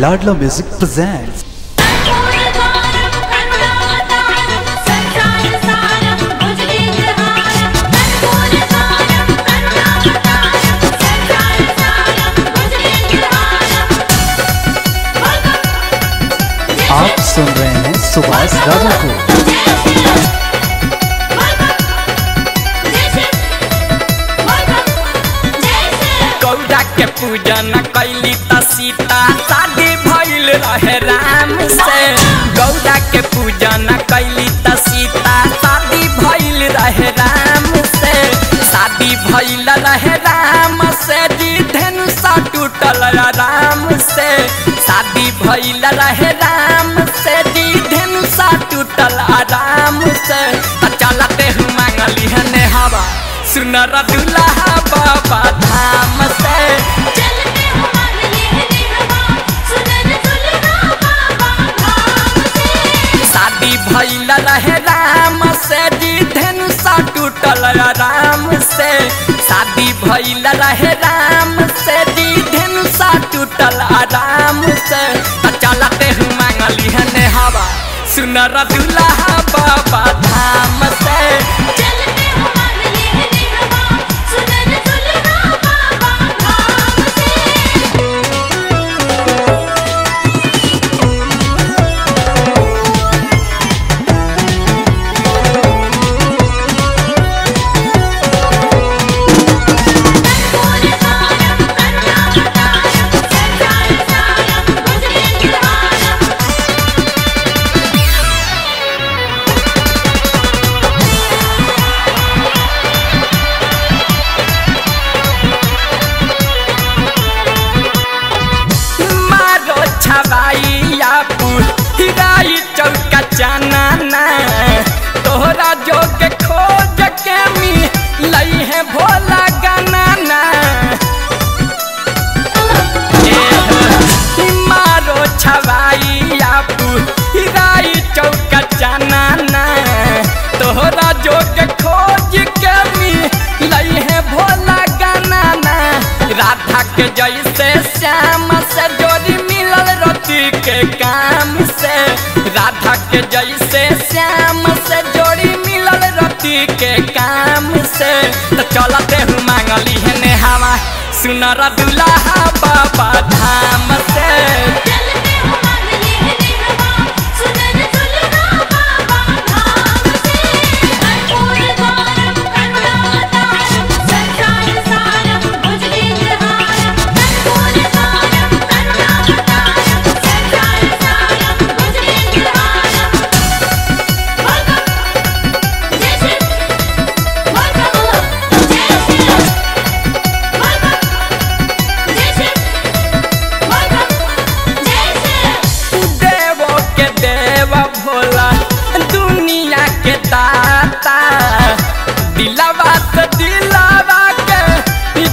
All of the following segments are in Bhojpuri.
Ladla Music presents. आप सुन रहे हैं सुभाष राजा को। गौरा के पूजन कैली त सीता शादी भइल रहे राम से। गौरा के पूजन कैली त सीता शादी भइल रहे राम से। शादी भइल रहे राम से जी धनुषा टूटल राम से। शादी भइल रहे राम से जी धनुषा टूटल राम से। चलते हूँ मांगली है नेहवा सुनर दुल्हा बाबा धाम से। चलते हो मांगली है नेहवा सुनर दुल्हा बाबा धाम से। शादी भइल रहे राम से जी धनुषा टूटल राम से। शादी भइल रहे राम से जी धनुषा टूटल राम से। चलते हूँ मांगली है नेहवा सुनर दुल्हा बाबा धाम से। चलते हो मांगली है नेहवा सुनर दुल्हा बाबा धाम से। हिराई चौका चाना तोहरा जोग खोज के लई है भोला गाना मारो छवाई आपू हिराई चौका चाना तोहरा जोग खोज के लई है भोला गाना। राधा के जैसे श्याम से जोड़ी मिलल रति के काम से। राधा के जैसे श्याम से जोड़ी मिलल रति के काम से। तो चलते हूँ मांगली है नेहवा सुनर दुल्हा बाबा धाम से। चलते हो मांगली है नेहवा सुनर दुल्हा बाबा धाम से। कर्पूर गौरम करुणावतारम संसार सारम भुजगेन्द्रहारम। कर्पूर गौरम करुणावतारम संसार सारम भुजगेन्द्रहारम। जय श्री देवो के देव भोला दुनिया के दाता। दिलवा से दिलवा के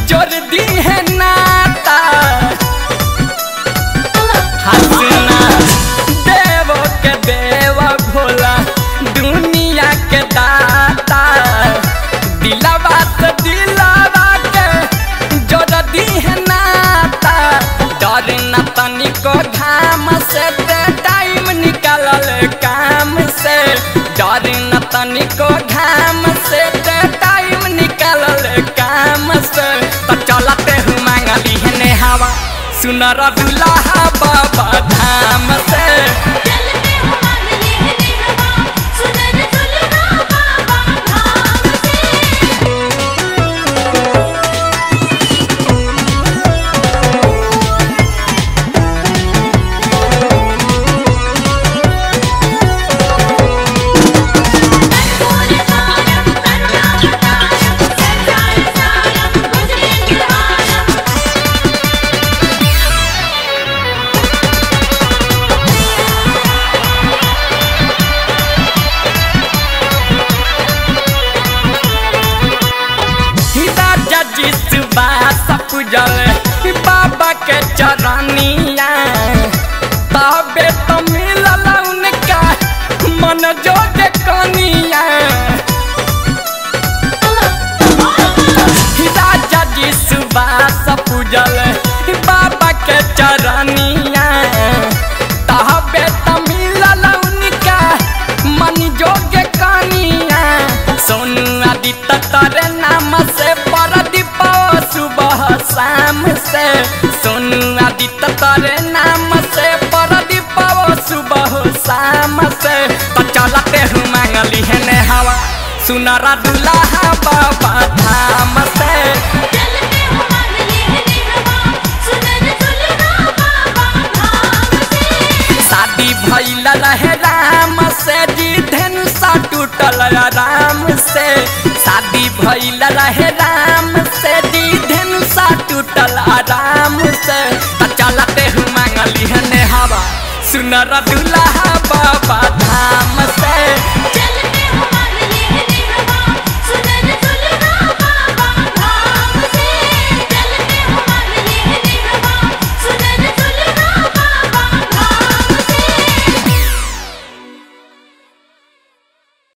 जोड़ दी है नाता। हंसना देवो के देव भोला दुनिया के दाता। दिलवा से दिलवा के जोड़ दी है नाता। डर न तनिको घाम से टाइम निकालल काम से। डर न तनिको घाम से टाइम निकालल काम से। तो चलते हूँ मांगली है नेहवा सुनर दुल्हा बाबा धाम से। चलते हो मांगली है नेहवा सुनर दुल्हा बाबा धाम से। कर्पूर गौरम करुणावतारम संसार सारम भुजगेन्द्रहारम। जी सुबास पूजल बाबा के चरनिया। तबे तो मिलल उनका मन जोग कनिया। राजा जी सुबास पूजल बाबा के चरनिया। पंडित करे नाम से परदीप सुबह शाम से तो चलते हूँ मांगली है ने हवा सुनरा दुल्हा बाबा धाम से चलते हो मांगली है नेहवा सुनर दुल्हा बाबा धाम से शादी भइल रहे राम से जी धनुषा टूटल राम से शादी भइल रहे राम से जी धनुषा टूटल राम से तो चलते हूँ मांगली है ने हवा सुनर दुल्हा